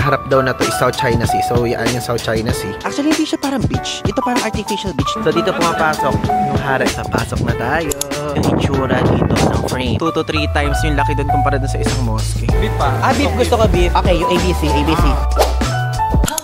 harap daw na to is South China Sea. So, yan yung South China Sea. Actually, hindi siya parang beach. Ito parang artificial beach. So, dito pumapasok yung hari. Papasok na tayo. Yung itsura dito ng frame. 2 to 3 times yung laki doon kumpara dun sa isang mosque. Beef pa? Ah, beef. Gusto ko beef. Okay, yung ABC.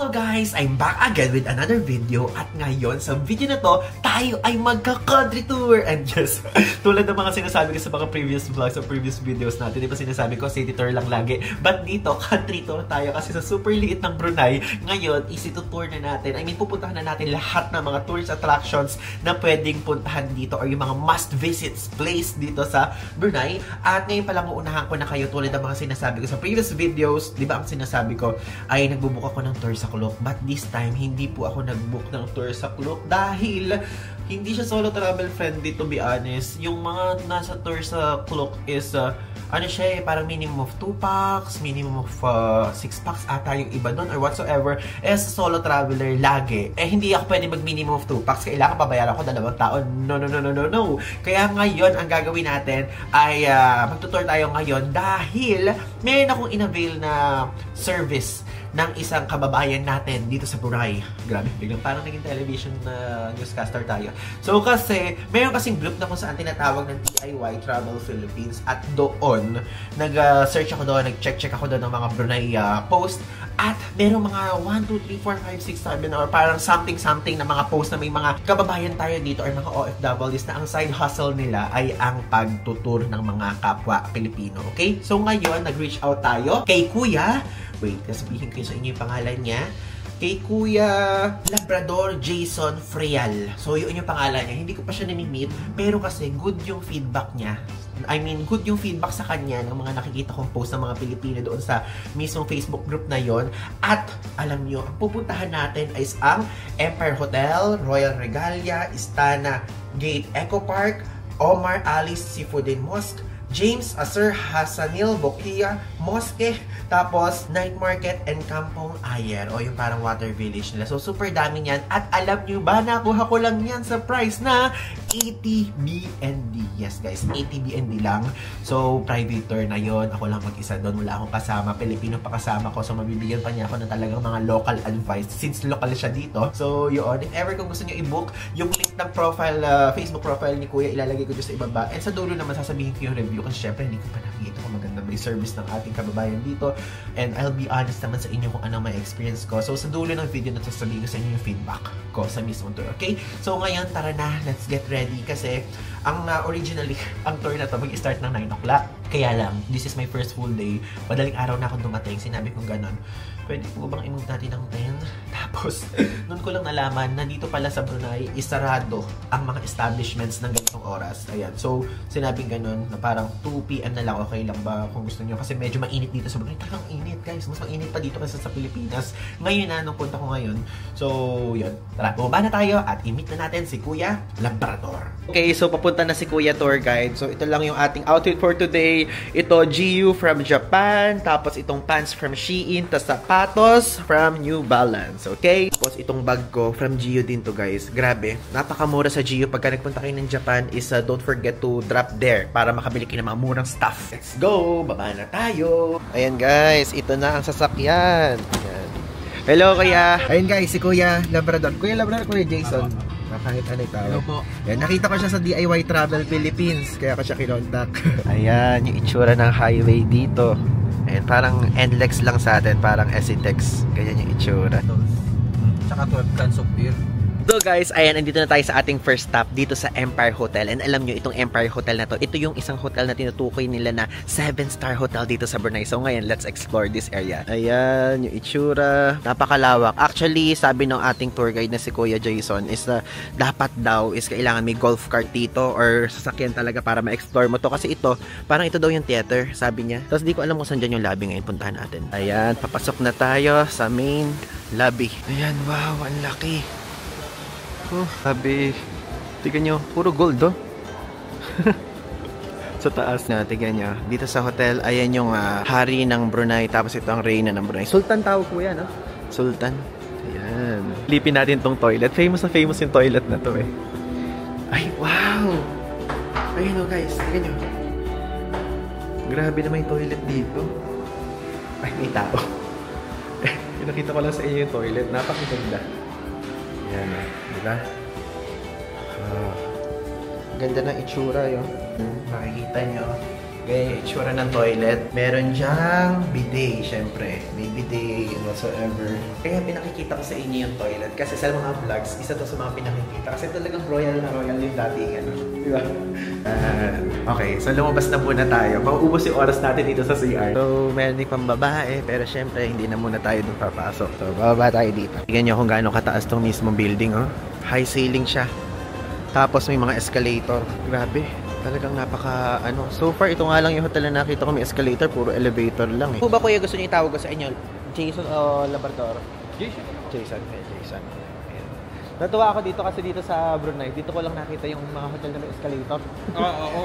Hello guys! I'm back again with another video. At ngayon, sa video na to, tayo ay magka-country tour. And just, tulad ng mga sinasabi ko sa mga previous vlogs o previous videos natin, di ba sinasabi ko, city tour lang lagi. But dito, country tour tayo kasi sa super liit ng Brunei. Ngayon, isi-tour na natin. I mean, pupuntahan na natin lahat ng mga tourist attractions na pwedeng puntahan dito or yung mga must-visit place dito sa Brunei. At ngayon palang uunahan ko na kayo tulad ng mga sinasabi ko sa previous videos. Di ba ang sinasabi ko ay nagbubook ako ng tour sa Klook. But this time, hindi po ako nag-book ng tour sa Klook dahil hindi siya solo travel friendly, to be honest. Yung mga nasa tour sa Klook is ano siya parang minimum of 2 packs, minimum of 6 packs ata yung iba doon or whatsoever. As solo traveler lagi, hindi ako pwede mag minimum of 2 packs. Kailangan pabayaran ko 2 taon. No. Kaya ngayon, ang gagawin natin ay magtutour tayo ngayon dahil meron akong in-avail na service ng isang kababayan natin dito sa Brunei. Grabe, biglang parang naging television na newscaster tayo. So kasi, meron kasing group na kung saan tinatawag ng DIY Travel Philippines at doon, nag-search ako doon, nag-check ako doon ng mga Brunei post at meron mga 1, 2, 3, 4, 5, 6, 7 or parang something na mga post na may mga kababayan tayo dito or mga OFWs na ang side hustle nila ay ang pagtutur ng mga kapwa Pilipino. Okay? So ngayon, nag-reach out tayo kay Kuya. Wait, sabihin ko sa inyo yung pangalan niya. Kay Kuya Labrador Jason Frial. So, yun yung pangalan niya. Hindi ko pa siya nami-meet, pero kasi good yung feedback niya. I mean, good yung feedback sa kanya ng mga nakikita kong post ng mga Pilipino doon sa mismong Facebook group na yon. At, alam nyo, ang pupuntahan natin is ang Empire Hotel, Royal Regalia, Istana Gate Eco Park, Omar Ali's Seafood and Mosque, James Sir Hassanil Bokia Mosque, tapos Night Market and Kampong Ayer o yung parang water village nila. So super dami niyan at alam nyo ba, nakuha ko lang yan sa price na 80 BND. Yes guys, 80 BND lang. So private tour na yon. Ako lang mag-isa doon, wala akong kasama, Pilipino pa kasama ko, so mabibigyan pa niya ako ng talagang mga local advice since local siya dito. So yun, if ever kung gusto niyo i-book, yung link ng profile, Facebook profile ni Kuya, ilalagay ko dyan sa ibaba. And sa dulo naman sasabihin ko yung review kasi syempre hindi ko pa nakikita kung maganda ba yung service ng ating kababayan dito. And I'll be honest naman sa inyo kung ano may experience ko. So sa dulo ng video na sasabihin ko sa inyo yung feedback ko sa mismong tour. Okay? So ngayon, tara na, let's get ready kasi ang originally, ang tour na to mag-start ng 9 o'clock. Kaya lang, this is my first full day. Madaling araw na akong dumating. Sinabi kong ganon, pwede po bang i-move natin ng 10? Tapos, noon ko lang nalaman na dito pala sa Brunei, isarado ang mga establishments ng ganitong oras. Ayan. So, sinabing ganon na parang 2 PM na lang, okay lang ba kung gusto nyo? Kasi medyo mainit dito sa Brunei. Talagang init, guys. Mas mainit pa dito kasi sa Pilipinas. Ngayon na, nung punta ko ngayon. So, yun. Tara, bumaba na tayo at i-meet na natin si Kuya Labrador. Okay, so papunta na si Kuya Tour Guide. So, ito lang yung ating outfit for today. Ito, GU from Japan. Tapos, itong pants from Shein. Tapos, sapatos from New Balance. Okay? Tapos, itong bag ko from GU din to, guys. Grabe. Napakamura sa GU. Pagka nagpunta kayo ng Japan is don't forget to drop there para makabili kayo ng mga murang stuff. Let's go! Baba na tayo! Ayan, guys. Ito na ang sasakyan. Ayan. Hello, Kuya. Ayan, guys. Si Kuya Labrador. Kuya Labrador, Kuya Jason. Kahit ano ito. Hello po. Ayan, nakita ko siya sa DIY Travel Philippines. Kaya ko siya kinontak. Ayan, yung itsura ng highway dito. Ayan, parang NLEX lang sa atin. Parang SCTEX. Ganyan yung itsura. Tsaka 12 cans of beer. So guys, ayan, andito na tayo sa ating first stop dito sa Empire Hotel. And alam nyo, itong Empire Hotel na to, ito yung isang hotel na tinutukoy nila na 7-star hotel dito sa Brunei. So ngayon, let's explore this area. Ayan, yung itsura. Napakalawak. Actually, sabi ng ating tour guide na si Kuya Jason is dapat daw is kailangan may golf cart dito or sasakyan talaga para ma-explore mo to. Kasi ito, parang ito daw yung theater, sabi niya. Tapos di ko alam kung saan dyan yung lobby ngayon. Puntahan natin. Ayan, papasok na tayo sa main lobby. Ayan, wow, ang laki. Oh, sabi, tignan nyo, puro gold, oh. Sa taas na, tignan nyo. Dito sa hotel, ayan yung hari ng Brunei, tapos ito ang reyna ng Brunei. Sultan tawag ko yan, no? Sultan. Ayan. Lipin natin tong toilet. Famous na famous yung toilet na to, eh. Ay, wow! Ayun, oh, guys, tignan nyo. Grabe naman yung toilet dito. Ay, may tao. Pinakita ko lang sa inyo yung toilet. Napakaganda. Yan, diba? Ganda ng itsura yun. Makikita nyo. Ganyan yung itsura ng toilet. Meron dyang bidet, syempre. May bidet and whatsoever. Kaya pinakikita ko sa inyo yung toilet. Kasi sa mga vlogs, isa to sa mga pinakikita. Kasi talagang royal na royal yung dating ano. Diba? Okay, so lumabas na muna tayo. Mauubos yung oras natin dito sa CR. So, meron din pang babae. Pero syempre, hindi na muna tayo dun papasok. So, bababa tayo dito. Tignan nyo kung gaano kataas tong mismong building. Oh. High ceiling siya. Tapos may mga escalator. Grabe. Talagang napaka ano. So far, ito nga lang yung hotel na nakita ko may escalator. Puro elevator lang eh. Kung ba kuya gusto niyo itawag ko sa inyo? Jason o Labrador? Jason. Jason. Jason. Ayan. Natuwa ako dito kasi dito sa Brunei. Dito ko lang nakita yung mga hotel na may escalator. Oo.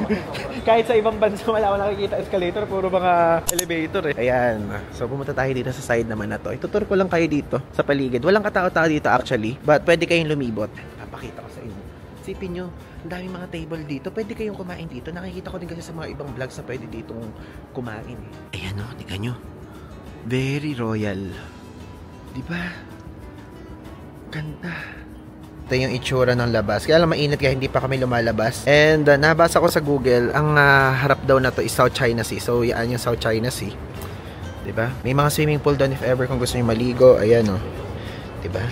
Kahit sa ibang bansa wala ko nakikita escalator. Puro mga elevator eh. Ayan. So pumunta tayo dito sa side naman na to. Itutur ko lang kayo dito sa paligid. Walang katao-tao dito actually. But pwede kayong lumibot. Papakita ko sa inyo. Isipin nyo, ang daming mga table dito. Pwede kayong kumain dito. Nakikita ko din kasi sa mga ibang vlogs na pwede ditong kumain eh. Ayan o, tingnan nyo. Very royal. Diba? Ganda. Ito yung itsura ng labas. Kaya lang mainit kaya hindi pa kami lumalabas. And nabasa ko sa Google, ang harap daw na to is South China Sea. So yan yung South China Sea. Diba? May mga swimming pool doon if ever kung gusto nyo maligo. Ayan o. Diba?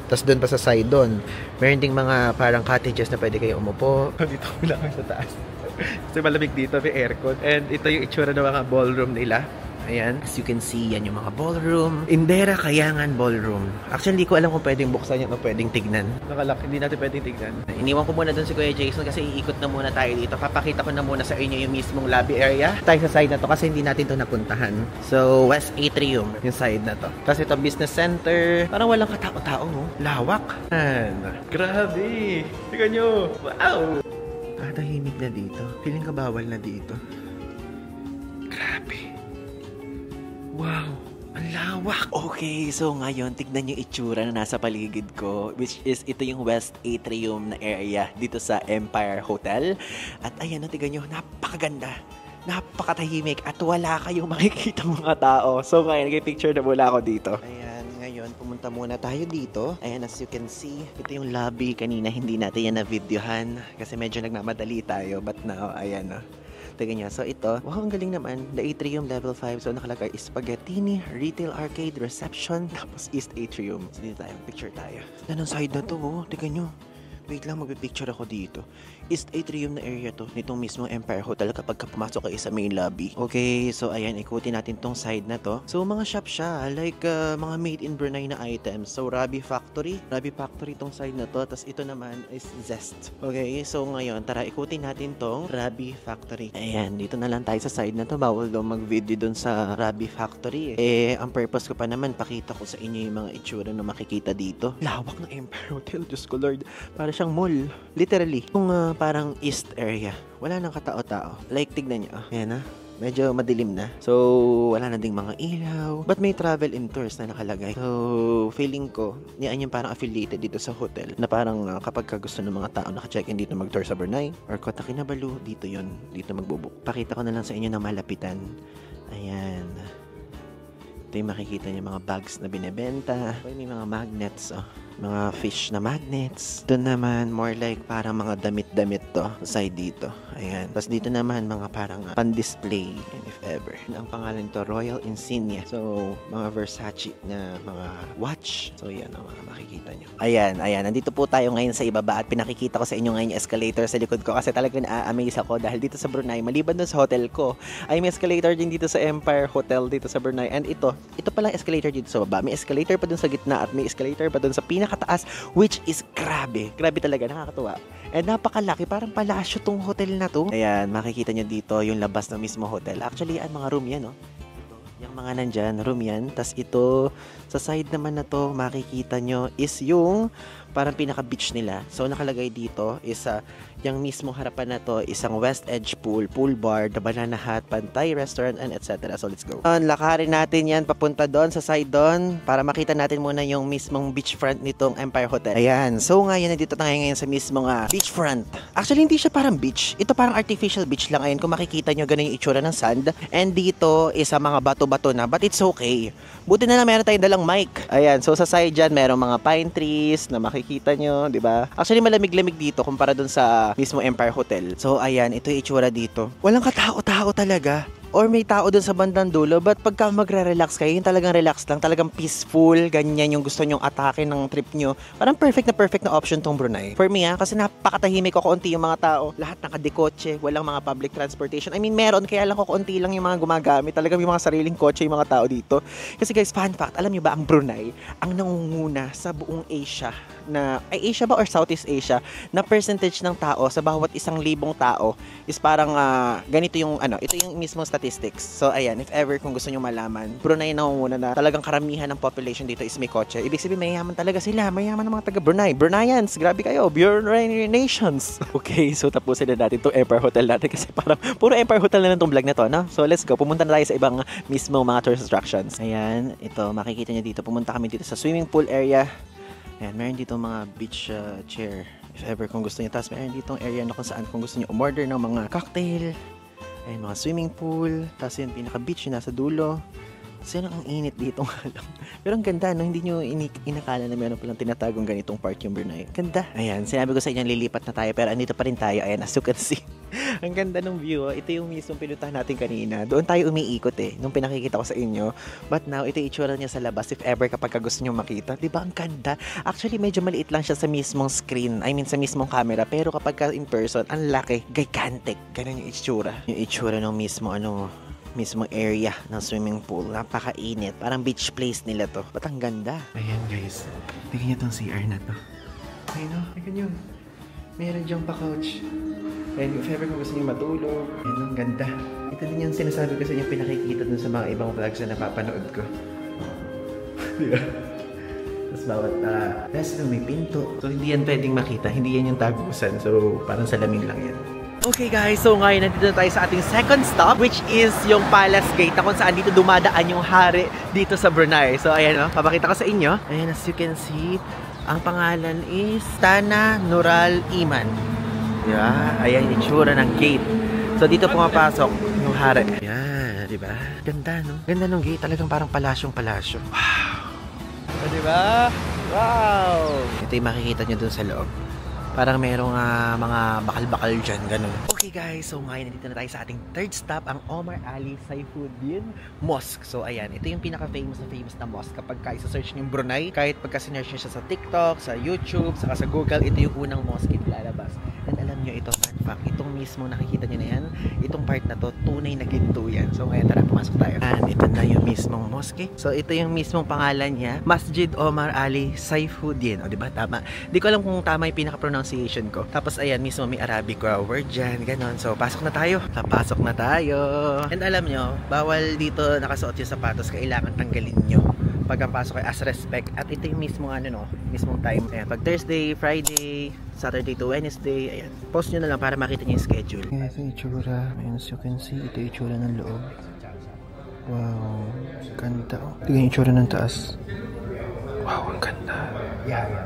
Tapos doon pa sa side doon, meron ding mga parang cottages na pwede kayo umupo. Dito ko lang sa taas. Kasi malamig dito, may aircon. And ito yung itsura ng mga ballroom nila. Ayan. As you can see, yan yung mga ballroom. Indera Kayangan Ballroom. Actually, hindi ko alam kung pwedeng buksan yan o pwedeng tignan. Nakalak, hindi natin pwedeng tignan. Iniwan ko muna dun si Kuya Jason kasi iikot na muna tayo dito. Papakita ko na muna sa inyo yung mismong lobby area. Tayo sa side na to kasi hindi natin to napuntahan. So, West Atrium, yung side na to. Kasi ito business center. Parang walang katao-tao, no? Lawak. Grabe. Tingnan nyo. Wow. Tahimik na dito. Feeling ka bawal na dito. Grabe. Wow, ang lawak! Okay, so ngayon, tignan yung itsura na nasa paligid ko, which is ito yung West Atrium na area dito sa Empire Hotel. At ayan, tignan nyo, napakaganda, napakatahimik, at wala kayong makikita mga tao. So ngayon, nag-picture na muna ako dito. Ayan, ngayon, pumunta muna tayo dito. Ayan, as you can see, ito yung lobby. Kanina, hindi natin yan na-videohan kasi medyo nagmamadali tayo. But now, ayan o. Tingnan nyo. So ito, wow, ang galing naman. The Atrium Level 5. So nakalagay is Spaghettini, Retail Arcade, Reception, tapos East Atrium. So dito tayo, picture tayo. Yan ang side na to, oh. Tingnan nyo. Wait lang, magpipicture ako dito. East Atrium na area to, nitong mismong Empire Hotel kapag pumasok kayo sa main lobby. Okay, so ayan, ikutin natin tong side na to. So mga shop siya, like mga made in Brunei na items. So Rabi Factory tong side na to. Tapos ito naman is Zest. Okay, so ngayon, tara ikutin natin tong Rabi Factory. Ayan, dito na lang tayo sa side na to. Bawal daw mag-video dun sa Rabi Factory. Ang purpose ko pa naman, pakita ko sa inyo yung mga itsura na makikita dito. Lawak ng Empire Hotel, Diyos ko Lord. Para siyang mall. Literally. Kung parang east area. Wala nang katao-tao. Like, tignan nyo. Ayan na. Medyo madilim na. So, wala na ding mga ilaw. But may travel and tours na nakalagay. So, feeling ko, yan yung parang affiliated dito sa hotel. Na parang kapag gusto ng mga tao naka-check-in dito mag-tour sa Brunei or Kota Kinabalu, dito yon, dito magbubuk. Pakita ko na lang sa inyo ng malapitan. Ayan. Ito yung makikita niyo mga bags na binebenta. May mga magnets, oh. Mga fish na magnets. Doon naman, more like parang mga damit-damit to. Side dito. Ayan. Tapos dito naman, mga parang pan-display, if ever. Ang pangalan nito, Royal Insignia. So, mga Versace na mga watch. So, yan ang mga makikita nyo. Ayan, ayan. Nandito po tayo ngayon sa ibaba at pinakikita ko sa inyo ngayon yung escalator sa likod ko kasi talagang na-amaze ako dahil dito sa Brunei, maliban doon sa hotel ko, ay may escalator din dito sa Empire Hotel dito sa Brunei. And ito palang escalator dito sa baba. May escalator pa doon sa gitna at may escalator pa doon sa pinakataas, which is grabe. Grabe talaga, nakakatuwa. And napakalaki, parang palasyo tong hotel na to. Ayan, makikita nyo dito yung labas ng mismo hotel. Actually, ang mga room yan, oh. Yung mga nandyan, room yan. Tas ito, sa side naman na to, makikita nyo is yung parang pinaka-beach nila. So, nakalagay dito is yung mismong harapan na to, isang West Edge pool, pool bar, The Banana Hut, Pantay Restaurant, and etc. So, let's go. Lakarin natin yan papunta doon, sa side doon, para makita natin muna yung mismong beachfront nitong Empire Hotel. Ayan. So, ngayon, nandito tayo ngayon sa mismong beachfront. Actually, hindi siya parang beach. Ito parang artificial beach lang ngayon. Kung makikita nyo, ganun yung itsura ng sand. And dito is mga bato-bato na, but it's okay. Buti na lang meron tayong dalang mic. Ayan. So, sa side dyan, merong mga pine trees na makikita nyo, di ba? Actually, malamig-lamig dito kumpara dun sa mismo Empire Hotel. So, ayan, ito yung itsura dito. Walang katao-tao talaga. Or may tao dun sa bandang dulo, but pagka magre-relax kayo, yung talagang relax lang, talagang peaceful, ganyan yung gusto nyong atake ng trip nyo. Parang perfect na option tong Brunei. For me kasi napakatahimik ko, kaunti yung mga tao. Lahat nakadekotse, walang mga public transportation. I mean, meron, kaya lang kaunti lang yung mga gumagamit. Talagang yung mga sariling kotse yung mga tao dito. Kasi guys, fun fact, alam nyo ba, ang Brunei, ang nangunguna sa buong Asia, ay Asia ba or Southeast Asia, na percentage ng tao sa bawat 1,000 tao is parang ganito yung ito yung mismong statistics. So ayan, if ever kung gusto nyo malaman, Brunei nangunguna na talagang karamihan ng population dito is may kotse. Ibig sabihin mayaman talaga sila, mayaman ng mga taga Brunei. Bruneians, grabe kayo, Brunei nations. Okay, so tapusin na natin itong Empire Hotel natin kasi parang puro Empire Hotel na lang itong vlog na to, no? So let's go, pumunta na tayo sa ibang mismo mga tourist attractions. Ayan, ito makikita nyo dito, pumunta kami dito sa swimming pool area. Ayan, meron dito mga beach chair. If ever kung gusto niyo. Tapos meron dito area na kung saan kung gusto niyo umorder ng mga cocktail. Ayan, mga swimming pool. Tapos yun, pinaka-beach yung nasa dulo. Tapos yun, ang init dito nga lang. Pero ang ganda, no? Hindi nyo inakala na meron palang tinatagong ganitong part yung Brunei. Ganda. Ayan, sinabi ko sa inyo, lilipat na tayo. Pero andito pa rin tayo. Ayan, as you can see. Ang ganda ng view. Ito yung mismong pinuntahan natin kanina. Doon tayo umiikot nung pinakikita ko sa inyo. But now, ito yung itsura niya sa labas. If ever kapag gusto nyo makita. Diba? Ang ganda. Actually, medyo maliit lang siya sa mismong screen. I mean, sa mismong camera. Pero kapag in person, ang laki. Gigantic. Ganun yung itsura. Yung itsura ng mismong area ng swimming pool. Napakainit. Parang beach place nila to. Ba't ang ganda? Ayan guys. Tingnan nyo tong CR na to. Ayun o. Tingnan nyo. Meron dyang pa-couch. And if ever kung gusto nyo matulog. Ayan, ang ganda. Ito din yung sinasabi ko sa inyo pinakikita dun sa mga ibang vlogs na napapanood ko. Diba? Tapos bawat restroom may pinto. So hindi yan pwedeng makita. Hindi yan yung tagusan. So parang salamin lang yan. Okay guys, so ngayon nandito na tayo sa ating second stop, which is yung Palace Gate, na kung saan dito dumadaan yung hari dito sa Brunei. So ayan papakita ko sa inyo. Ayan, as you can see, ang pangalan is Tanah Nurul Iman. Diba? Ayan yung itsura ng gate. So dito pumapasok yung hari. Ayan, diba? Ganda, no? Ganda ng gate, talagang parang palasyong-palasyo. Wow! So, diba? Wow! Ito yung makikita nyo dun sa loob. Parang merong mga bakal-bakal dyan, ganun. Okay guys, so ngayon nandito na tayo sa ating third stop, ang Omar Ali Saifuddin Mosque. So ayan, ito yung pinaka-famous na mosque. Kapag isa-search niyo yung Brunei, kahit pagka-search niyo siya sa TikTok, sa YouTube, saka sa Google, ito yung unang mosque na lalabas. And alam niyo ito, fun fact, itong mismo nakikita niyo na yan, itong part na to, tunay na ginto yan. So ngayon, tara, pumasok tayo. And ito na yung mismong mosque. So ito yung mismong pangalan niya, Masjid Omar Ali Saifuddin. O diba, tama? Di ko alam kung tama yung pinaka-pronunciation ko. Tapos ayan, mismo may Arabic word dyan, ganon. So pasok na tayo. Papasok na tayo. And alam nyo, bawal dito nakasuot yung sapatos, kailangan tanggalin nyo pagkapasok ay as respect. At ito yung mismong mismong time. Ayan, pag Thursday, Friday, Saturday to Wednesday, ayan. Post nyo na lang para makita nyo yung schedule. Ito yung itsura. As you can see, ito yung itsura ng loob. Wow, ganda. Ito yung itsura ng taas. Wow, ang ganda.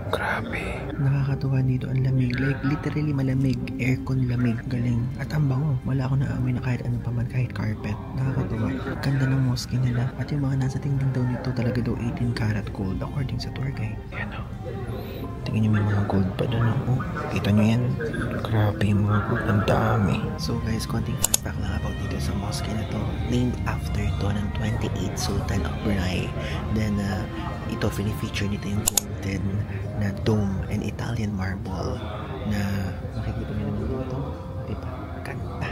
Grabe. Nakakatuwa dito, ang lamig. Like, literally malamig. Aircon lamig. Galing. At ang bango. Wala ako naamoy na kahit ano pa man, kahit carpet. Nakakatuwa. Ganda ng mosque nila. At yung mga nasa tingding daw nito talaga daw 18 karat gold according sa tour guide. Yan o. Tingnan nyo, may mga gold pa doon. Oh, kita nyo yan. Grabe yung mga gold. Ang dami. So guys, konting fun fact lang about dito sa mosque na to. Named after ito ng 28th Sultan of Brunei. Then, ito, fini-feature nito yung golden na dome and Italian marble na makikita nyo naman dito. Diba? Ganda.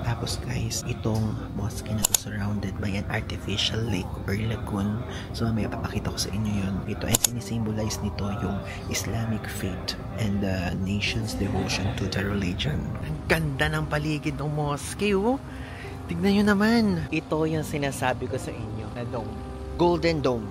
Tapos guys, itong mosque na to surrounded by an artificial lake or lagoon. So may papakita ko sa inyo yun. Ito ay sinisimbolize nito yung Islamic faith and the nation's devotion to the religion. Ang ganda ng paligid ng mosque, oh. Tignan nyo naman. Ito yung sinasabi ko sa inyo na dome. Golden dome.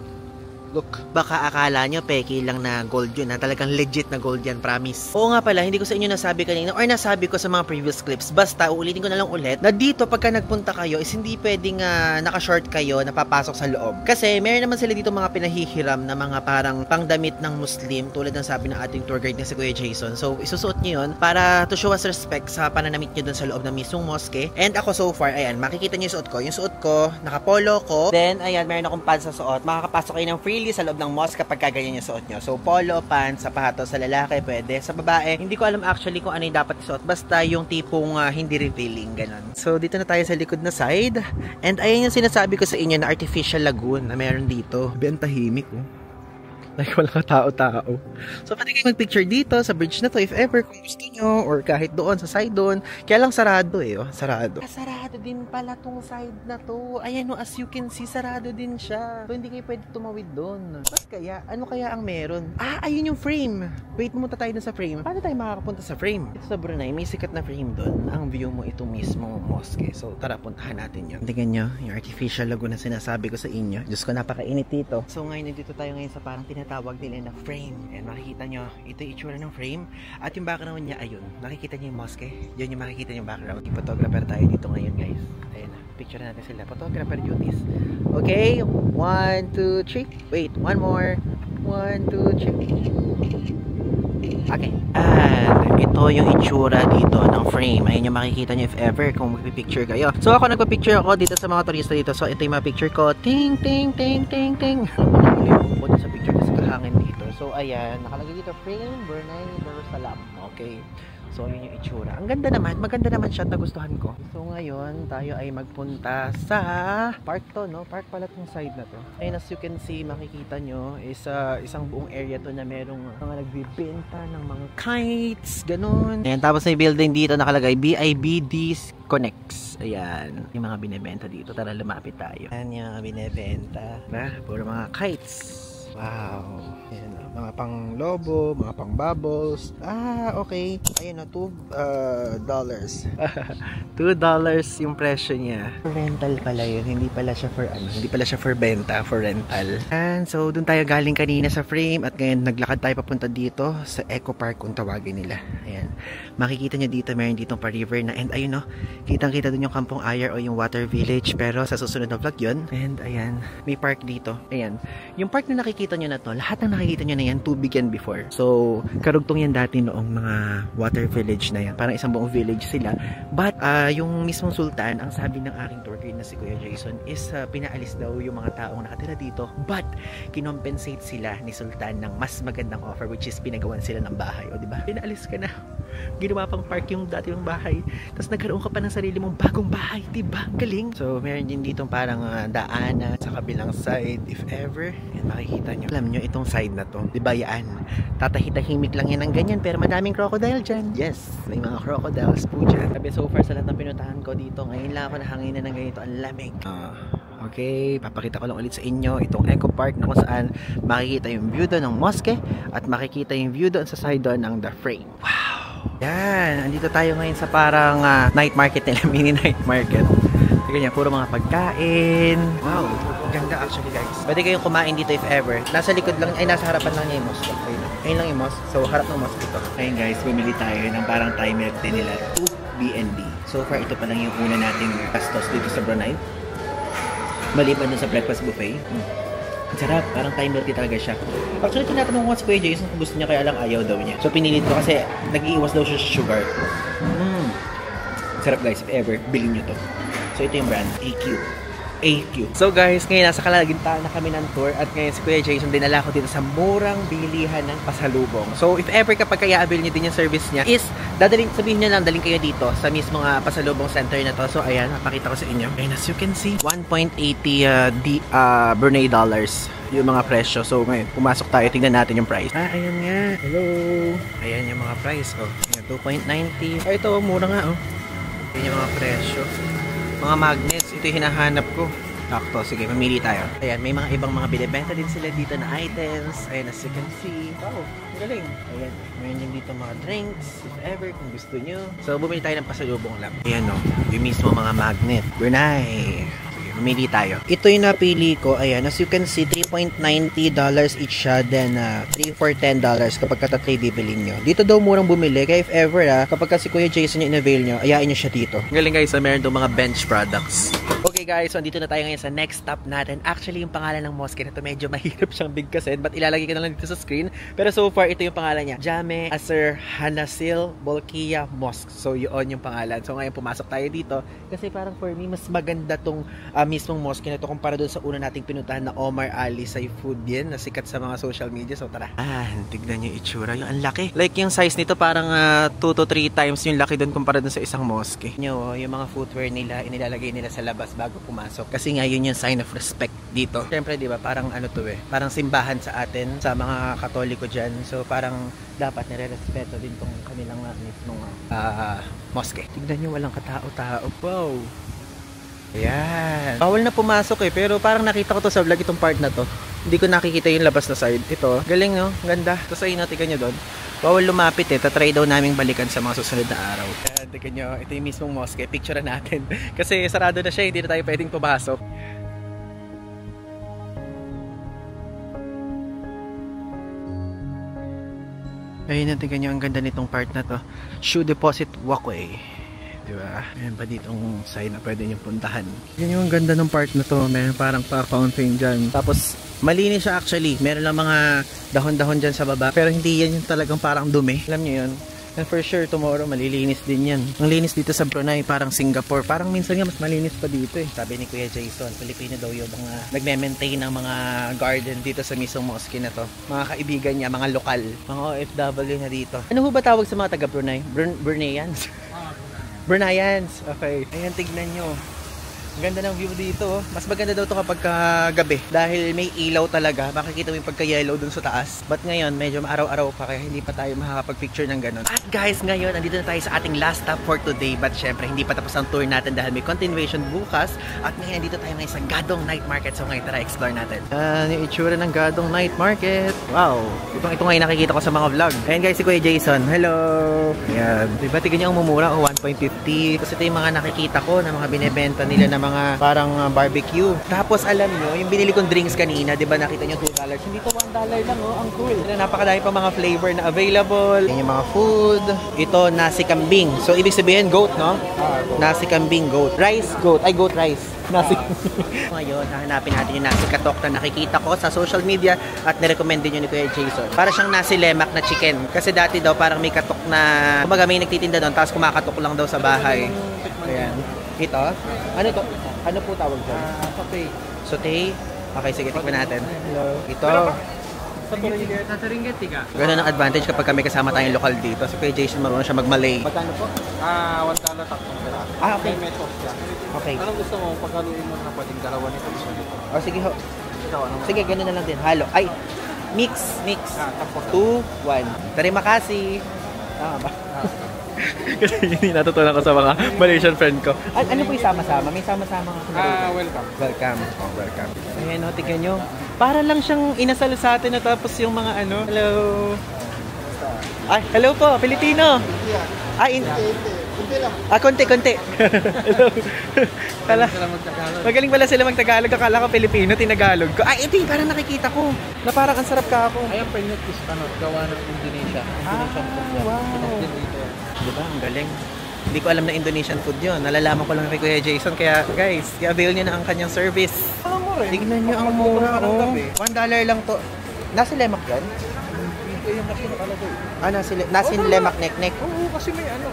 Look. Baka akala nyo peki lang na gold yun. Talagang legit na gold yan, promise. Oo nga pala, hindi ko sa inyo nasabi kanina or nasabi ko sa mga previous clips. Basta, uulitin ko na lang ulit na dito pagka nagpunta kayo is hindi pwedeng naka-short kayo na papasok sa loob. Kasi meron naman sila dito mga pinahihiram na mga parang pangdamit ng Muslim tulad ng sabi ng ating tour guide na si Kuya Jason. So, isusuot nyo yun para to show us respect sa pananamit nyo dun sa loob ng mismong mosque. And ako so far, ayan, makikita nyo yung suot ko. Yung suot ko, nakapolo ko. Then, ayan, meron akong pants sa suot. Makakapasok kayo ng freely sa loob ng mosque kapag ganyan yung suot nyo. So, polo, pants, sapatos sa lalaki, pwede. Sa babae, hindi ko alam actually kung ano yung dapat isuot. Basta yung tipong hindi revealing, ganun. So, dito na tayo sa likod na side. And ayan yung sinasabi ko sa inyo na artificial lagoon na meron dito. Bentahimik, oh. Like, walang katao-tao. So, pwede kayo mag-picture dito sa bridge na to if ever kung gusto nyo or kahit doon sa side doon. Kaya lang sarado eh, oh. Sarado. Sarado din pala tong side na to. Ayan, oh, as you can see, sarado din siya. So, hindi kayo pwede tumawid doon. Ba't kaya? Ano kaya ang meron? Ah, ayun yung frame. Wait, pumunta tayo na sa frame. Paano tayo makakapunta sa frame? Ito sa Brunei, may sikat na frame doon. Ang view mo itong mismo mosque. So, tara, puntahan natin yun. Tingnan nyo, yung artificial lagoon na sinasabi ko sa inyo. Diyos ko, napakainit dito. So, ngayon, nandito tayo ngayon sa parang tawag nila na frame. And makikita nyo, ito yung itsura ng frame. At yung background niya, ayun. Nakikita nyo yung mosque. Yun yung makikita nyo yung background. Yung photographer tayo dito ngayon, guys. Ayun na. Picture natin sila. Photographer duties. Okay. 1, 2, 3. Wait. One more. 1, 2, 3. Okay. And ito yung itsura dito ng frame. Ayun yung makikita nyo if ever kung magpipicture kayo. So ako nagpapicture ako dito sa mga turista dito. So ito yung mga picture ko. Ting, ting, ting, ting, ting. Pupunta sa picture kasi kahangin dito. So ayan, nakalagay dito frame Brunei Darussalam. Okay. So yun yung itsura. Ang ganda naman, maganda naman siya, nagustuhan ko. So ngayon, tayo ay magpunta sa park to, no? Park pala tong side na to. And as you can see, makikita nyo is isang buong area to na merong mga nagbibenta ng mga kites, ganun. Ayan, tapos may building dito nakalagay BIBD Connects. Ayan, yung mga binebenta dito. Tara, lumapit tayo. Ayan yung mga binebenta. Puro mga kites. Wow. Ayan, mga pang lobo, mga pang bubbles. Ah, okay. Ayun na, $2. $2 yung presyo niya. Rental pala yun. Hindi pala siya for hindi pala siya for benta, for rental. And so, dun tayo galing kanina sa frame at ngayon naglakad tayo papunta dito sa Eco Park kung tawagin nila. Ayan. Makikita nyo dito, meron ditong pa-river na. And ayun, no, kitang-kita dun yung Kampong Ayar o yung Water Village. Pero sa susunod na vlog yun. And ayan, may park dito. Ayan. Yung park na nakikita nyo na to, lahat ng nakikita nyo na yan, tubig yan before. So, karugtong yan dati noong mga water village na yan. Parang isang buong village sila. But, yung mismong sultan, ang sabi ng aking tour guide na si Kuya Jason, is pinaalis daw yung mga taong nakatira dito. But, kinompensate sila ni sultan ng mas magandang offer, which is pinagawan sila ng bahay. O, diba? Pinaalis ka na. Ginawa pang park yung dati yung bahay. Tapos nagkaroon ka pa ng sarili mong bagong bahay. Diba? Galing. So, meron din dito parang daanan sa kabilang side, if ever. Yan, makikita nyo. Alam nyo, itong side na to, diba yan? Tatahitahimik lang yan ng ganyan, pero madaming crocodile dyan. Yes, may mga crocodiles po dyan. Sabi, so far sa lahat ng pinuntahan ko dito, ngayon lang ako nahanginan ng ganito. Ang lamig. Okay, papakita ko lang ulit sa inyo itong Eco Park na kung saan makikita yung view doon ng mosque at makikita yung view doon sa side doon ng The Frame. Wow! Yan, andito tayo ngayon sa parang night market nila, mini night market. Ganyan, puro mga pagkain. Wow, ganda actually guys. Pwede kayong kumain dito if ever. Nasa likod lang, ay nasa harapan lang niya yung mosque. Ayun lang yung mosque. So harap ng mosque ito. Ayun guys, bumili tayo ng parang Thai milk din nila. 2 BNB. So far, ito pa lang yung una nating gastos dito sa Brunei. Maliban dun sa breakfast buffet. Ang sarap, parang Thai milk talaga siya. Actually, tinatanong ko sa Kuya Jason kung gusto niya, kaya lang ayaw daw niya. So pinilit ko kasi nag-iiwas daw siya sa sugar. Sarap guys, if ever, bilhin nyo to. So ito yung brand, AQ. So guys, ngayon nasa kalagitnaan na kami ng tour at ngayon si Kuya Jason dinala ko dito sa murang bilihan ng pasalubong. So if ever kapag kaya avail nyo din yung service niya is sabihin nyo lang, daling kayo dito sa mismo pasalubong center na to. So ayan, napakita ko sa inyo. And as you can see, 1.80 Brunei dollars yung mga presyo. So ngayon, pumasok tayo, tingnan natin yung price. Ayan nga. Hello. Ayan yung mga price. Oh, 2.90. Ito, mura nga oh. Ayan yung mga presyo. Mga magnets, ito yung hinahanap ko. Sakto, sige, mamili tayo. Ayan, may mga ibang mga binibenta din sila dito na items. Ayan, as you can see. Wow, galing. Ayan, mayroon din dito mga drinks, if ever, kung gusto nyo. So, bumili tayo ng pasalubong lang. Ayan o, yung mismo mga magnet. Brunei. Sige, mamili tayo. Ito yung napili ko. Ayan, as you can see, $3.90 each siya. Then, 3 for $10 kapag katatlay bibilin nyo. Dito daw murang bumili. Kaya if ever, kapag kasi Kuya Jason yung in-avail nyo, ayain nyo siya dito. Galing guys, meron daw mga bench products. Okay guys, so andito na tayo ngayon sa next stop natin. Actually, yung pangalan ng mosque na to medyo mahirap siyang bigkasin, but ilalagay ko na lang dito sa screen. Pero so far, ito yung pangalan niya. Jame Asr Hanasil Bolkiah Mosque. So yun yung pangalan. So ngayon pumasok tayo dito kasi parang for me mas maganda tong mismong mosque na to kumpara doon sa una nating pinuntahan na Omar Ali Saifuddin na sikat sa mga social media. So tara. Tignan niyo itsura. Yung ang laki. Like yung size nito parang 2 to 3 times yung laki doon kumpara doon sa isang mosque. Yung mga footwear nila inilalagay nila sa labas bago pumasok. Kasi nga yun yung sign of respect dito. Siyempre, di ba, parang ano to parang simbahan sa atin, sa mga Katoliko dyan. So, parang dapat nire-respeto din tong kanilang mismong mosque. Tignan nyo, walang katao-tao. Wow! Ayan. Bawal na pumasok pero parang nakita ko to sa vlog itong part na to. Hindi ko nakikita yung labas na side. Ito, galing no? Ganda. Tapos ayun na, tignan nyo doon. Bawal lumapit tatry daw naming balikan sa mga susunod na araw. Ayan, tignan nyo, ito yung mismong mosque. Picture natin. Kasi sarado na siya, hindi na tayo pwedeng pumasok. Ayun na, tignan nyo, ang ganda nitong part na to. Shoe Deposit Walkway. Diba? Ayan pa ditong sign na pwede nyo puntahan. Yan yung ganda ng part na to. Meron parang pa-fountain dyan. Tapos, malinis siya actually. Meron lang mga dahon-dahon dyan sa baba. Pero hindi yan yung talagang parang dumi. Alam nyo yun? And for sure, tomorrow, malilinis din yan. Ang linis dito sa Brunei, parang Singapore. Parang minsan nga, mas malinis pa dito Sabi ni Kuya Jason, Pilipino daw yung mga nagme-maintain ng mga garden dito sa mismong mosque na to. Mga kaibigan niya, mga lokal. Mga OFW na dito. Ano ho ba tawag sa mga taga Brunei? Bruneians? Bruneians. Okay. Ayan, tignan nyo. Ang ganda ng view dito. Mas maganda daw ito kapag gabi. Dahil may ilaw talaga. Makikita mo yung pagka-yellow dun sa taas. But ngayon, medyo maaraw-araw pa. Kaya hindi pa tayo makakapag-picture ng ganun. At guys, ngayon, andito na tayo sa ating last stop for today. But syempre, hindi pa tapos ang tour natin dahil may continuation bukas. At ngayon, andito tayo ngayon sa Gadong Night Market. So ngayon, tara, explore natin. Yung itsura ng Gadong Night Market. Wow! Ito ngayon nakikita ko sa mga vlog. Ayan guys, si Kuya Jason. Hello! Ayan. Diba, tignan nyo ang mumura. 1.50. Tapos ito yung mga nakikita ko na mga binibenta nila na mga parang barbecue. Tapos alam nyo, yung binili kong drinks kanina, di ba nakita nyo $2? Hindi to $1 lang ang cool. Napakadami pa mga flavor na available. Yan yung mga food. Ito, nasi kambing. So, ibig sabihin, goat, no? Nasi kambing, goat. Rice, goat. Ay, goat rice. Nasi. Ngayon, hahanapin natin yung nasi katok na nakikita ko sa social media at nirecommend din yun ni Kuya Jason. Para siyang nasi lemak na chicken. Kasi dati daw parang may katok na, kumbaga may nagtitinda doon, tapos kumakatok lang daw sa bahay. Ayan. Ito? Ano ito? Ano po tawag dyan? Sauté. Sauté? Okay, sige, tikman natin. Hello. Ito. Sa Ringgit ka. Ganun ang advantage kapag kami kasama tayong lokal dito. So, kay Jason marunong siya mag-Malay. Magkano po? $1 tatlong peraso. Okay. May sauce yan. Okay. Anong gusto mo? Paghaluin mo na pwedeng dalawa nito. Isa nito. O, sige ho. Ikaw, ano? Sige, ganun na lang din. Halo. Ay, mix. 2, 1. Terima kasih. Tama ba? Kasi hindi natutunan ko sa mga Malaysian friend ko. Ano po yung sama-sama? May sama-sama nga. Welcome. Welcome. Oh, welcome. Ayan o, tignan nyo. Para lang siyang inasal sa atin na tapos yung mga ano. Hello. Ay, hello po, Pilipino. Ay, konti. Hello. Magaling pala sila mag-Tagalog. Akala ko Pilipino, tinagalog ko. Ay, ito yung parang nakikita ko. Na parang ang sarap ka ako. Ayan, pinit is gawa ng Indonesia. Indonesian food yan. Wow. Diba? Ang galing. Hindi ko alam na Indonesian food yun. Nalalaman ko lang kay Kuya Jason. Kaya guys, i-avail nyo na ang kanyang service. Tignan nyo ang mura. $1 lang to. Nasi lemak yan? Ito yung nasi nakalagay. Nasi lemak nek-nek? Oo, kasi may ano.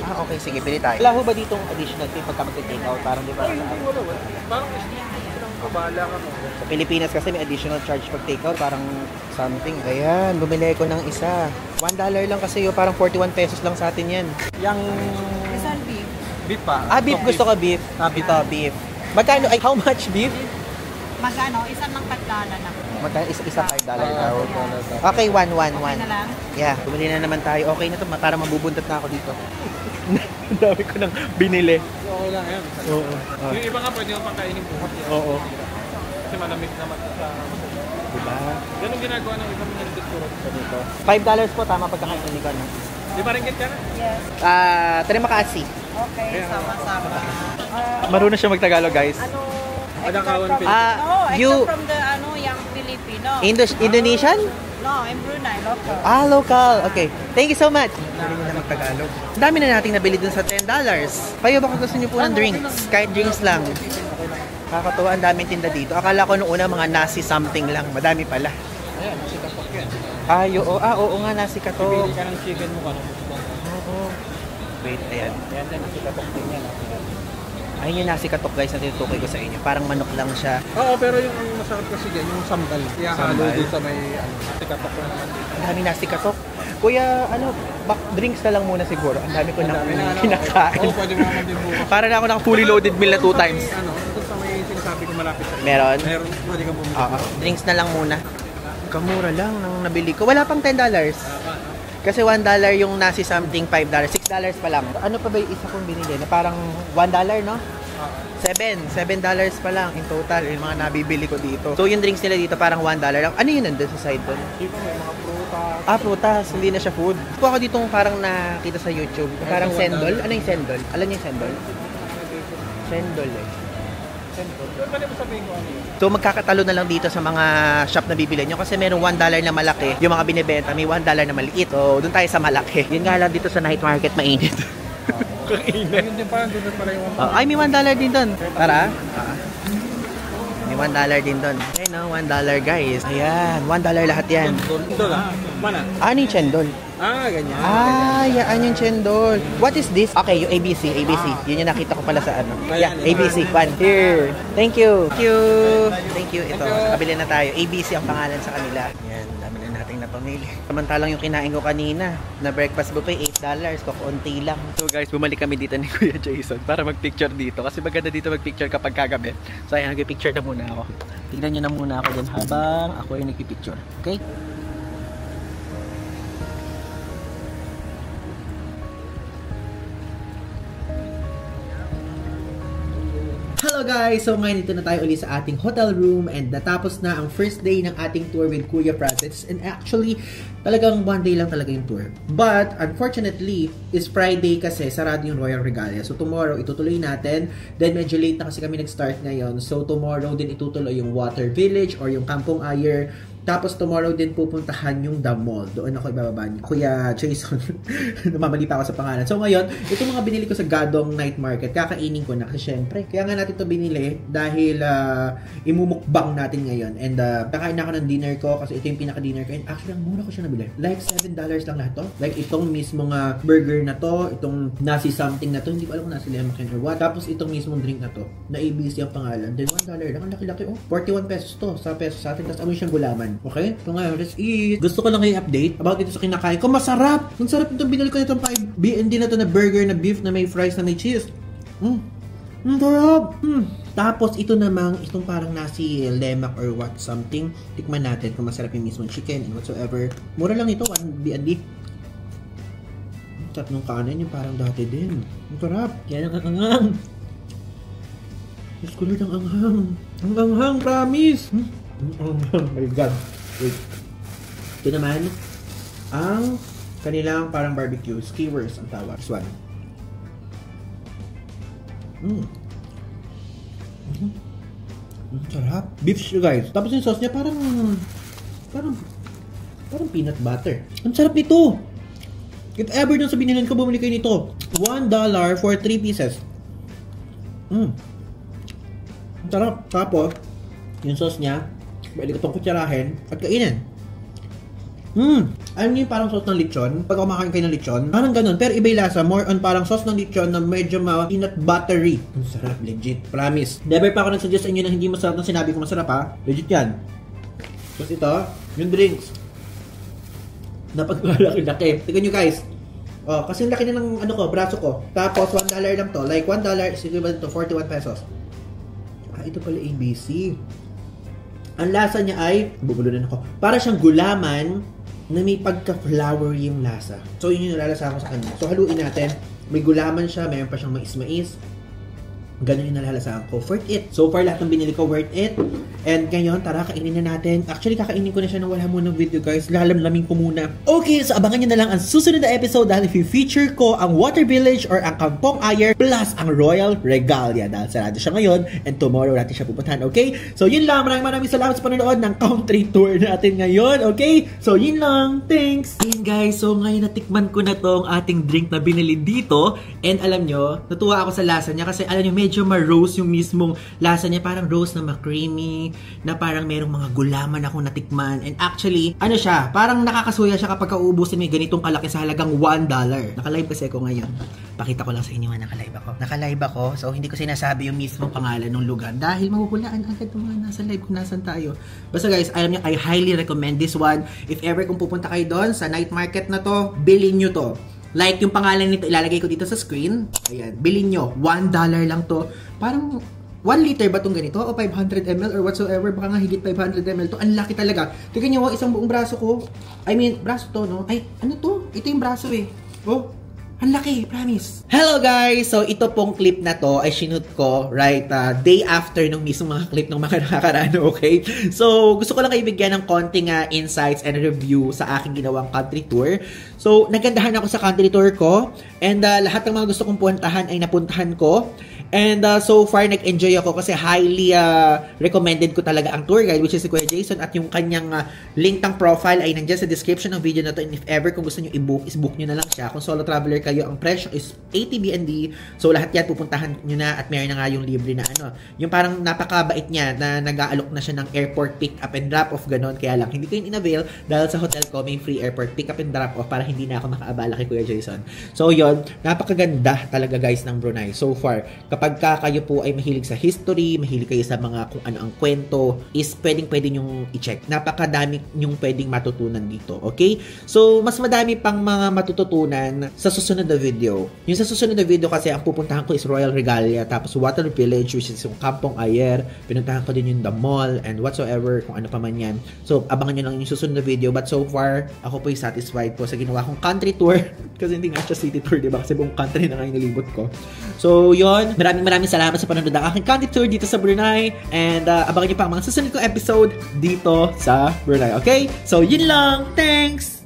Okay, sige, pili tayo. Wala ho ba ditong additional fee pagka mag-take out? Parang di ba? Ay, hindi wala. Parang kabala ka mo. Sa Pilipinas kasi may additional charge pag take out. Parang something. Ayan, bumili ko ng isa. $1 lang kasi yun. Parang 41 pesos lang sa atin yan. Yang... Isang beef. Beef pa? Beef. Gusto ka beef? Ito, beef. Magkano? Ay, how much beef? Magkano? Isang mang $5 na. Magkano? Isa $5 daw. Okay, 1. Okay na lang? Yeah, bumili na naman tayo. Okay na to, para mabubuntat na ako dito. Ang dami ko nang binili. Okay lang yan. Oo. Yung iba nga pwede mo pangkainin buhat yan. Oo. Kasi malamig naman sa... Diba? Ganun ginagawa ng ibang nagtuturo sa dito. $5 po, tama pagkakainin ko, no? Di ba ringgit ka na? Yes. Terima kasih. Okay, sama-sama. Marunong siya magtagalog, guys. Adakawan No, you except from the young Filipino. Indonesian? No, in Brunei, local. Local. Okay. Thank you so much. Marunong na magtagalog. Ang dami na nating nabili dun sa $10. Payo, baka gusto niyo po ng drinks. Kahit drinks lang. Kakatuwa, ang daming tinda dito. Akala ko noong una mga nasi something lang. Madami pala. Ayan, nasi katok yan. Oo nga, nasi katok. Pili ka ng chicken mo ka. Oo. Wait, ayan. Ayan din, nasi katok din yan. Ayun yung nasi katok, guys, na tinutukoy ko sa inyo. Parang manok lang siya. Oo, pero yung masarap kasi dyan, yung sambal. Kaya halo Sambal. din sa may nasi katok na naman. Ang dami nasi katok. Kuya, drinks na lang muna siguro. Ang dami ko na kinakain. Oo, pwede mo naman din bukas. Para na ako naka fully loaded meal na 2 times. Doon sa may sinasabi ko malapit sa Meron? Meron, pwede kang bumili. Drinks na lang muna. Kamura lang nang nabili ko. Wala pang $10. Kasi $1 yung nasi something, $5. $6 pa lang. Ano pa ba yung isa kong binili? Na parang $1, no? $7 pa lang in total yung mga nabibili ko dito. So yung drinks nila dito parang $1 lang. Ano yun nandun sa side doon? Dito may mga prutas. Prutas. Hindi na siya food. Kung ako dito parang nakita sa YouTube. Parang sendol. Ano yung sendol? Alam niyo yung sendol? Sendol eh. Pwede mo sabihin ko ano yun? So magkakatalo na lang dito sa mga shop na bibili nyo kasi merong $1 na malaki. Yung mga binibenta may $1 na maliit. So doon tayo sa malaki. Yun nga lang dito sa night market mainit. Kainit. Ayun din parang doon pala yung Ay, may $1 din doon. Tara. May $1 din doon. Okay, no? $1 guys. Ayan. $1 lahat yan. Ito lang. Mana? Ano yung chendol? Ganyan. Yan yung chendol. What is this? Okay, yung ABC. Yun yung nakita ko pala sa ano. Yeah, ABC. One. Here. Thank you. Thank you. Ito, kabili na tayo. ABC ang pangalan sa kanila. Yan, dami na nating napamili. Samantalang yung kinain ko kanina, na breakfast buffet, $8. Kukunti lang. So guys, bumalik kami dito ni Kuya Jason para mag-picture dito. Kasi maganda dito mag-picture kapag kagabi. So ayan, nag-picture na muna ako. Tignan nyo na muna ako dyan habang ako yung nag-picture. Okay? Hello guys! So ngayon dito na tayo ulit sa ating hotel room and natapos na ang first day ng ating tour with Kuya Francis and actually talagang 1 day lang talaga yung tour. But unfortunately, is Friday kasi sarado yung Royal Regalia. So tomorrow itutuloy natin. Then medyo late na kasi kami nag-start ngayon. So tomorrow din itutuloy yung Water Village or yung Kampong Ayer. Tapos tomorrow din pupuntahan yung The Mall. Doon ako ibababa ni Kuya Jason. Namamali pa ako sa pangalan. So ngayon, itong mga binili ko sa Gadong Night Market, kakainin ko na kasi syempre. Kaya nga natin ito binili dahil imumukbang natin ngayon. And kakain na ako ng dinner ko kasi ito yung pinaka-dinner ko. And actually, ang mura ko siya nabili. Like $7 lang lahat to. Like itong mismong burger na to, itong nasi something na to. Hindi ko alam kung nasi lemon or what. Tapos itong mismong drink na to, na ABC ang pangalan. Then $1 lang. Ang laki-laki oh. 41 pesos to sa pesos sa atin. Tapos amoy siyang gulaman. Okay? So ngayon, let's eat. Gusto ko lang i-update about dito sa kinakain ko. Masarap! Ang sarap itong binili ko nitong 5 BND na to na burger na beef na may fries na may cheese. Ang sarap! Tapos ito namang, itong parang nasi lemak or what something. Tikman natin kung masarap yung mismong chicken and whatsoever. Mura lang ito, 1 BND. Sarap ng kanin, yung parang dati din. Ang sarap! Yan ang anghang. Mas kulit ang anghang. Ang anghang, promise! Oh my god. Wait. Ito naman ang kanilang parang barbecue skewers ang tawag. This one. Sarap. Beef siya guys. Tapos yung sauce niya parang peanut butter. Ang sarap nito. If ever dun sa binilan ko, bumili kayo nito. $1 for 3 pieces. Ang sarap. Tapos yung sauce niya, pwede ko itong kutsarahin at kainin. Alam niyo yung parang sauce ng lechon? Pag kumakain kayo ng lechon, parang ganun. Pero iba yung lasa. More on parang sauce ng lechon na medyo peanut buttery. Ang sarap, legit. Promise. Never pa ako nagsuggest sa inyo na hindi masarap na sinabi ko masarap ha. Legit yan. Tapos ito, yung drinks. Napagmalaki-laki. Tignan nyo guys. Kasi laki na ng braso ko. Tapos $1 lang to. Like $1 is equivalent to 41 pesos. Ito pala ABC. Ang lasa niya ay, bubulunan ako, para siyang gulaman na may pagka-flowery yung lasa. So, yun yung nalasa ko sa kanya. So, haluin natin. May gulaman siya, mayroon pa siyang mais-mais. Ganun yung nalalasahan ko. Worth it. So far, lahat ng binili ko, worth it. And ngayon, tara, kainin na natin. Actually, kakainin ko na siya nang wala muna ng video, guys. Lalamlamin ko muna. Okay, so abangan nyo na lang ang susunod na episode dahil i-feature ko ang Water Village or ang Kampong Ayer plus ang Royal Regalia dahil sarado siya ngayon and tomorrow natin siya pupuntahan, okay? So, yun lang. Maraming salamat sa panonood ng country tour natin ngayon, okay? So, yun lang. Thanks! Ayun, guys. So, ngayon natikman ko na tong ating drink na binili dito. And alam nyo, natuwa ako sa lasa niya kasi alam nyo, medyo ma-rose yung mismong lasa niya. Parang rose na ma-creamy, na parang merong mga gulaman akong natikman. And actually, ano siya, parang nakakasuya siya kapag kauubusin mo yung ganitong kalaki sa halagang $1. Naka-live kasi ako ngayon. Pakita ko lang sa inyo na naka-live ako. Naka-live ako, so hindi ko sinasabi yung mismong pangalan ng lugar dahil mahuhulaan agad yung mga nasa live kung nasan tayo. Basta guys, alam niyo, I highly recommend this one. If ever kung pupunta kayo doon sa night market na to, bilhin nyo to. Like, yung pangalan nito, ilalagay ko dito sa screen. Ayan, bilhin nyo. $1 lang to. Parang 1 liter ba itong ganito? O 500 ml or whatsoever? Baka nga higit 500 ml to. Ang laki talaga. Tignan nyo, isang buong braso ko. I mean, braso to, no? Ay, ano to? Ito yung braso eh. Oh, ang laki, promise. Hello guys! So, ito pong clip na to ay shoot ko right day after nung mismong mga clip ng mga nakakaraan, okay? So, gusto ko lang kayo bigyan ng konting insights and review sa aking ginawang country tour. So, nagandahan ako sa country tour ko and lahat ng mga gusto kong puntahan ay napuntahan ko. And so far, nag-enjoy ako kasi highly recommended ko talaga ang tour guide, which is si Kuya Jason, at yung kanyang link ng profile ay nandiyan sa description ng video na to. And if ever kung gusto nyo i-book, is-book nyo na lang siya. Kung solo traveler kayo, ang presyo is 80 BND. So lahat yan pupuntahan nyo na at meron na nga yung libre na ano. Yung parang napakabait niya na nag-aalok na siya ng airport pick up and drop off, ganon. Kaya lang, hindi ko yun in-avail dahil sa hotel ko may free airport pick up and drop off para hindi na ako makaabala kay Kuya Jason. So yun, napakaganda talaga guys ng Brunei so far. Kapag kayo po ay mahilig sa history, mahilig kayo sa mga kung ano ang kwento, is pwede nyong i-check. Napakadami nyong pwedeng matutunan dito, okay? So, mas madami pang mga matututunan sa susunod na video. Yung sa susunod na video kasi, ang pupuntahan ko is Royal Regalia, tapos Water Village, which is yung Kampong Ayer. Pinuntahan ko din yung The Mall, and whatsoever, kung ano pa man yan. So, abangan nyo lang yung susunod na video. But so far, ako po ay satisfied po sa ginawa kong country tour. Kasi hindi nga siya city tour, diba? Kasi buong country na nga yung nilibot ko. So, yun. Maraming salamat sa panonood ng aking country tour dito sa Brunei. And abangan nyo pa ang mga susunod kong episode dito sa Brunei. Okay? So, yun lang. Thanks!